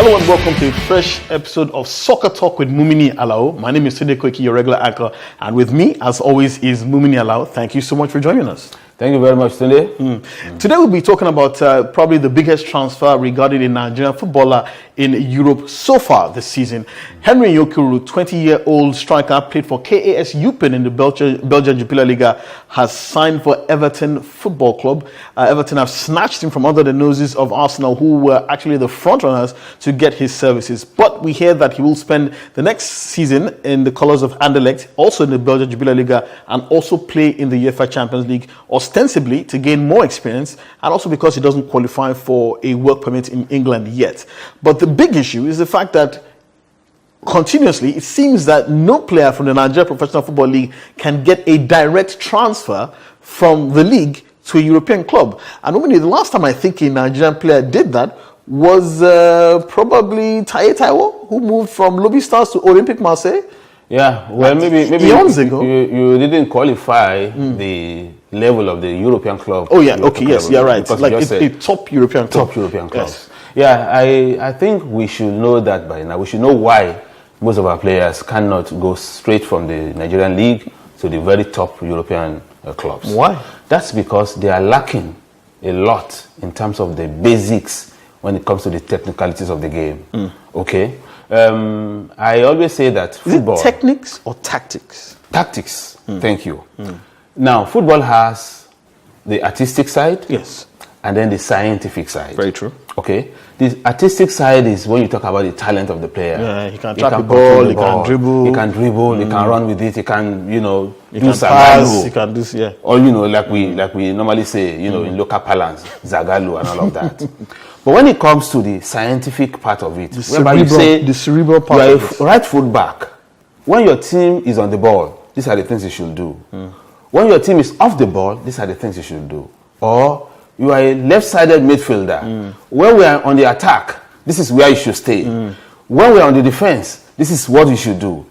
Hello and welcome to a fresh episode of Soccer Talk with Mumini Alao. My name is Tunde Koiki, your regular anchor, and with me, as always, is Mumini Alao. Thank you so much for joining us. Thank you very much, Tunde. Today we'll be talking about probably the biggest transfer regarding a Nigerian footballer in Europe so far this season. Henry Yokuru, 20-year-old striker, played for KAS Eupen in the Belgian Jupiler Liga, has signed for Everton Football Club. Everton have snatched him from under the noses of Arsenal, who were actually the front runners to get his services. But we hear that he will spend the next season in the colours of Anderlecht, also in the Belgian Jupiler Liga, and also play in the UEFA Champions League, ostensibly to gain more experience, and also because he doesn't qualify for a work permit in England yet. But the big issue is the fact that continuously it seems that no player from the Nigeria Professional Football League can get a direct transfer from the league to a European club. And only the last time I think a Nigerian player did that was probably Taye Taiwo, who moved from Lobby Stars to Olympique Marseille. Yeah, well, maybe eons ago. You didn't qualify the level of the European club. Oh yeah, okay, yes, you're right. Because Like a top European club. Top European club. Yes. Yeah, I think we should know that by now. We should know why most of our players cannot go straight from the Nigerian league to the very top European clubs. Why? That's because they are lacking a lot in terms of the basics when it comes to the technicalities of the game. Okay? I always say that football... Is it techniques or tactics? Tactics, thank you. Now, football has the artistic side, Yes. and then the scientific side. Very true. Okay? The artistic side is when you talk about the talent of the player. Yeah, he can trap the ball, he can dribble. He can dribble, he can run with it, he can, He do can Zagalu. pass, he can do, yeah. Or, like we normally say, in local parlance, Zagalu and all of that. But when it comes to the scientific part of it, The cerebral part you are of it. a right foot back. When your team is on the ball, these are the things you should do. When your team is off the ball, these are the things you should do. Or you are a left-sided midfielder. When we are on the attack, this is where you should stay. When we are on the defense, this is what you should do.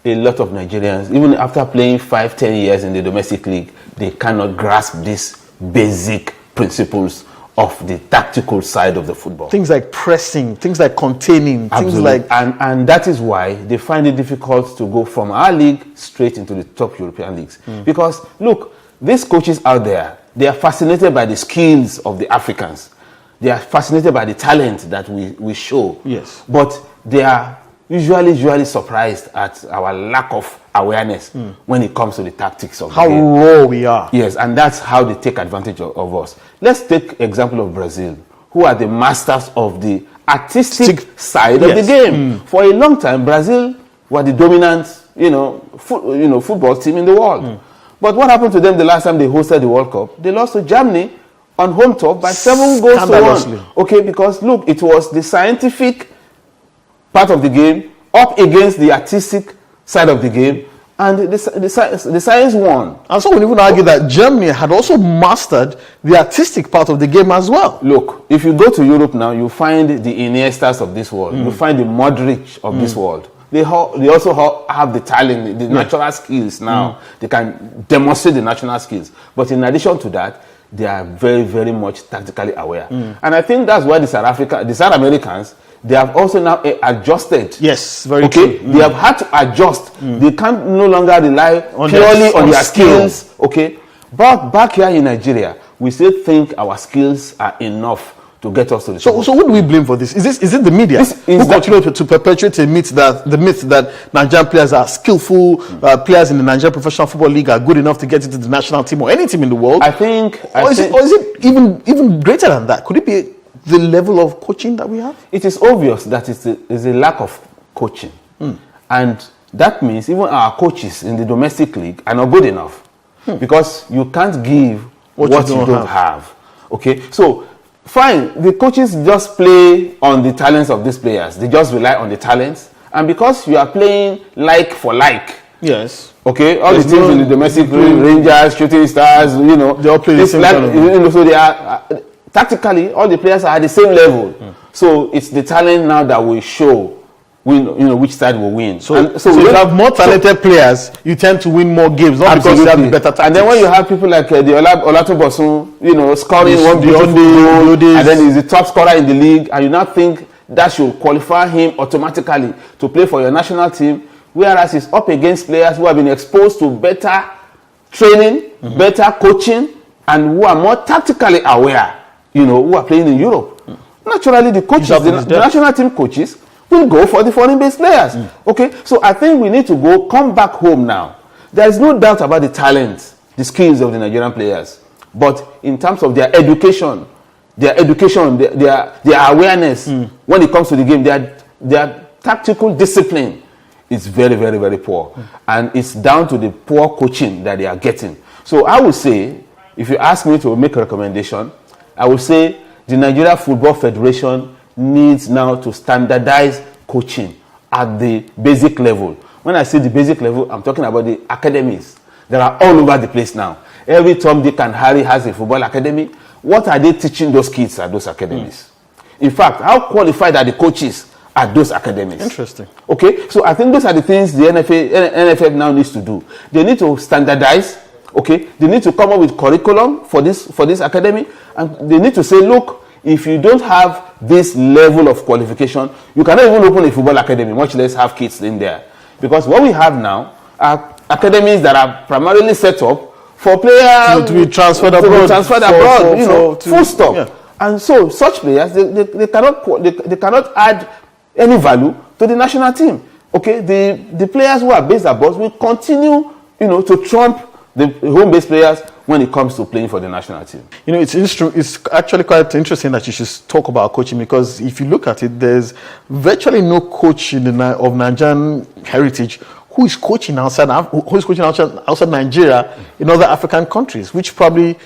A lot of Nigerians, even after playing 5-10 years in the domestic league, they cannot grasp these basic principles of the tactical side of the football. Things like pressing, things like containing, Absolutely. things like... And that is why they find it difficult to go from our league straight into the top European leagues. Because, look, these coaches out there, they are fascinated by the skills of the Africans. They are fascinated by the talent that we show. Yes. But they are usually surprised at our lack of awareness when it comes to the tactics of the game. How raw we are. Yes, and that's how they take advantage of us. Let's take example of Brazil, who are the masters of the artistic side of the game. For a long time, Brazil were the dominant, football team in the world. But what happened to them the last time they hosted the World Cup? They lost to Germany on home turf by 7 goals to 1. Okay, because look, it was the scientific part of the game up against the artistic side of the game, and the science won. And so we even argue that Germany had also mastered the artistic part of the game as well. Look, if you go to Europe now, you find the Iniestas of this world. You find the Modric of this world. They also have the talent, the natural skills now. They can demonstrate the natural skills. But in addition to that, they are very, very much tactically aware. And I think that's why the South Americans, they have also now adjusted. Yes, very true. They have had to adjust. They can't no longer rely purely on their skills. Okay, but back here in Nigeria, we still think our skills are enough to get us to the top. So who do we blame for this? Is it the media who continue to perpetuate the myth that Nigerian players are skillful, players in the Nigerian Professional Football League are good enough to get into the national team or any team in the world? Or is it even greater than that? Could it be the level of coaching that we have? It is obvious that it is a lack of coaching. And that means even our coaches in the domestic league are not good enough. Because you can't give what you don't have. Okay, so fine, the coaches just play on the talents of these players. They just rely on the talents. And because you are playing like for like. Yes. Okay, all the teams in the domestic league, Rangers, Shooting Stars, they all play the same kind so they are... tactically, all the players are at the same level. So it's the talent now that will show which side will win. So if you have more talented players, you tend to win more games, not because you have the better tactics. And then when you have people like the Olatobosun, scoring one beautiful goal, and then he's the top scorer in the league, and you now think that should qualify him automatically to play for your national team, whereas he's up against players who have been exposed to better training, better coaching, and who are more tactically aware, who are playing in Europe. Naturally, the coaches, the national team coaches, will go for the foreign-based players. Okay, so I think we need to come back home now. There is no doubt about the talent, the skills of the Nigerian players, but in terms of their education, their awareness when it comes to the game, their tactical discipline is very, very, very poor, and it's down to the poor coaching that they are getting. So I would say, if you ask me to make a recommendation, I would say the Nigeria Football Federation needs now to standardize coaching at the basic level. When I say the basic level, I'm talking about the academies that are all over the place now. Every Tom, Dick, and Harry has a football academy. What are they teaching those kids at those academies? In fact, how qualified are the coaches at those academies? Interesting. Okay, so I think those are the things the NFF now needs to do. They need to standardize. Okay, they need to come up with curriculum for this academy, and they need to say, look, if you don't have this level of qualification, you cannot even open a football academy, much less have kids in there. Because what we have now are academies that are primarily set up for players to be transferred abroad, full stop. Yeah. And so such players, they cannot add any value to the national team. Okay, the players who are based abroad will continue, to trump the home-based players when it comes to playing for the national team. It's actually quite interesting that you should talk about coaching, because if you look at it, there's virtually no coach of Nigerian heritage who is coaching outside Nigeria in other African countries, which probably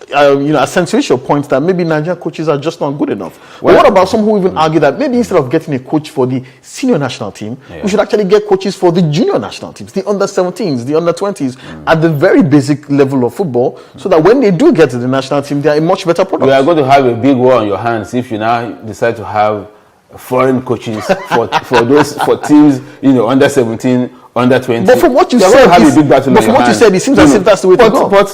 accentuates your point that maybe Nigerian coaches are just not good enough. Well, but what about some who even argue that maybe instead of getting a coach for the senior national team, we should actually get coaches for the junior national teams, the under-17s, the under-20s, at the very basic level of football, so that when they do get to the national team, they are a much better product. You are going to have a big war on your hands if you now decide to have foreign coaches for teams, under-17, under-20. But from what you said, it seems as if that's the way to go. But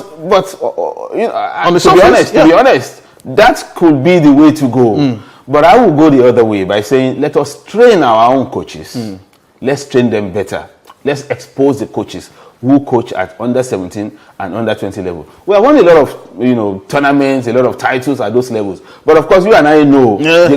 to be honest, that could be the way to go. But I will go the other way by saying, let us train our own coaches. Let's train them better. Let's expose the coaches who coach at under-17 and under-20 level. We have won a lot of, tournaments, a lot of titles at those levels. But of course, you and I know, why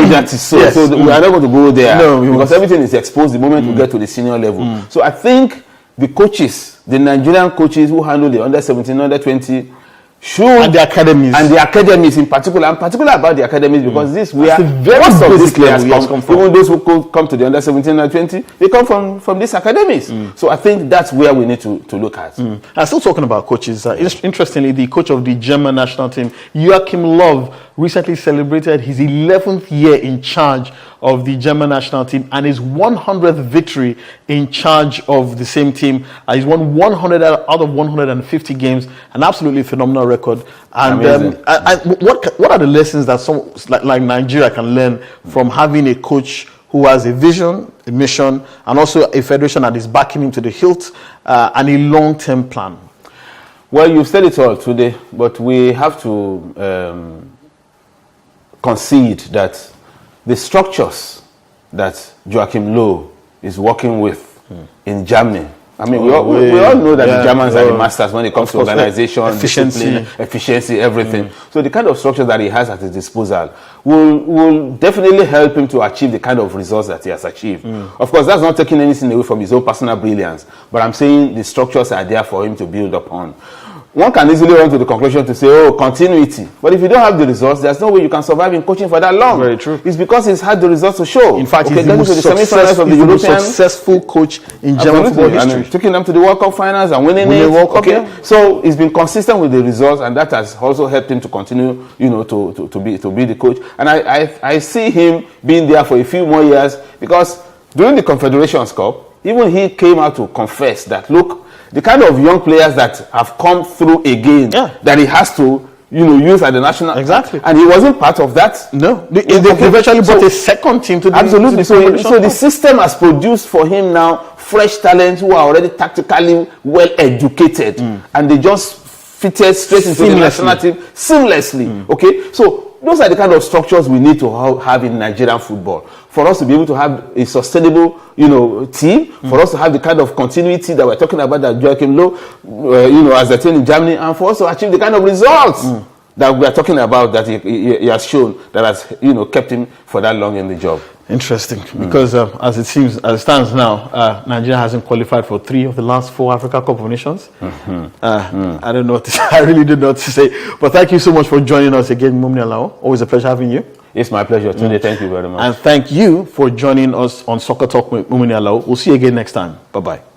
that is so. Yes. So we are not going to go there because everything is exposed the moment we get to the senior level. So I think the coaches, the Nigerian coaches who handle the under-17, under-20, and the academies in particular. I'm particular about the academies because this is where most of these players come from. Even those who come to the under 17 and 20, they come from these academies. So I think that's where we need to look at. And still talking about coaches, interestingly, the coach of the German national team, Joachim Löw, recently celebrated his 11th year in charge of the German national team and his 100th victory in charge of the same team. He's won 100 out of 150 games, an absolutely phenomenal record. And what are the lessons that some like Nigeria can learn from having a coach who has a vision, a mission, and also a federation that is backing him to the hilt, and a long-term plan? Well, you've said it all today, but we have to concede that the structures that Joachim Löw is working with in Germany, I mean, we all know that the Germans are the masters when it comes to organization, efficiency, everything. So the kind of structure that he has at his disposal will definitely help him to achieve the kind of results that he has achieved. Of course, that's not taking anything away from his own personal brilliance, but I'm saying the structures are there for him to build upon. One can easily run to the conclusion to say, continuity. But if you don't have the results, there's no way you can survive in coaching for that long. Very true. It's because he's had the results to show. In fact, he's the most successful coach in German football history. And taking them to the World Cup finals and winning it. World Cup, So he's been consistent with the results, and that has also helped him to continue, to be the coach. And I see him being there for a few more years, because during the Confederations Cup, even he came out to confess that, look, the kind of young players that have come through again, that he has to, use at the national. Exactly. And he wasn't part of that. No. They eventually brought a second team to the Absolutely. So the system has produced for him now fresh talents who are already tactically well educated. And they just fitted straight into the national team seamlessly. Okay. So those are the kind of structures we need to have in Nigerian football for us to be able to have a sustainable, team, for us to have the kind of continuity that we're talking about that Joachim Low, has attained in Germany, and for us to achieve the kind of results that we are talking about that he has shown that has, kept him for that long in the job. Interesting, because as it stands now, Nigeria hasn't qualified for 3 of the last 4 Africa Cup of Nations. I don't know what to say. I really don't know what to say. But thank you so much for joining us again, Mumini Alao. Always a pleasure having you. It's my pleasure, Tunde. Thank you very much. And thank you for joining us on Soccer Talk with Mumini Alao. We'll see you again next time. Bye-bye.